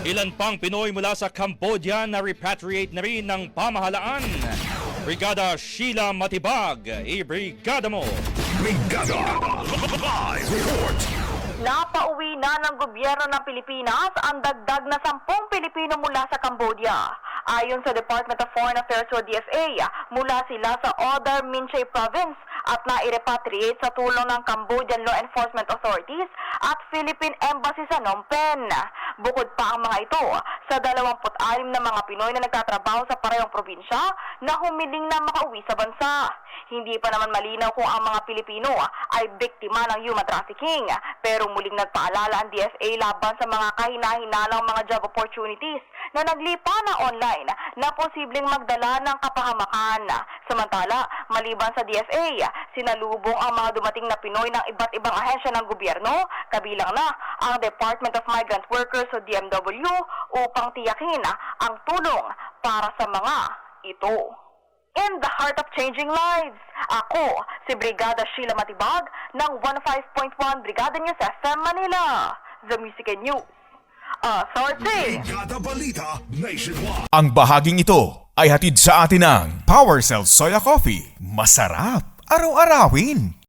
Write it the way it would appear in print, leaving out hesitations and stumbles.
Ilan pang Pinoy mula sa Cambodia na repatriate na rin ng pamahalaan. Brigada Sheila Matibag, i-brigada mo! Brigada! Live report! Napauwi na ng gobyerno ng Pilipinas ang dagdag na 10 Pilipino mula sa Cambodia. Ayon sa Department of Foreign Affairs o DFA, mula sila sa Odar Minchay Province at nai-repatriate sa tulong ng Cambodian Law Enforcement Authorities at Philippine Embassy sa Phnom Penh. Bukod pa ang mga ito sa 26 na mga Pinoy na nagtatrabaho sa parehong probinsya na humiling na makauwi sa bansa. Hindi pa naman malinaw kung ang mga Pilipino ay biktima ng human trafficking, pero muling nagpaalala ang DFA laban sa mga kahina-hinalang mga job opportunities na naglipa na online na posibleng magdala ng kapahamakan. Samantala, maliban sa DFA, sinalubong ang mga dumating na Pinoy ng iba't ibang ahensya ng gobyerno, kabilang na ang Department of Migrant Workers o DMW upang tiyakin ang tulong para sa mga ito. In the heart of changing lives, ako si Brigada Sheila Matibag ng 15.1 Brigada News FM Manila, The Music and News. Authority! Brigada Balita Nationwide! Ang bahaging ito ay hatid sa atin ng PowerCell Soya Coffee. Masarap araw-arawin.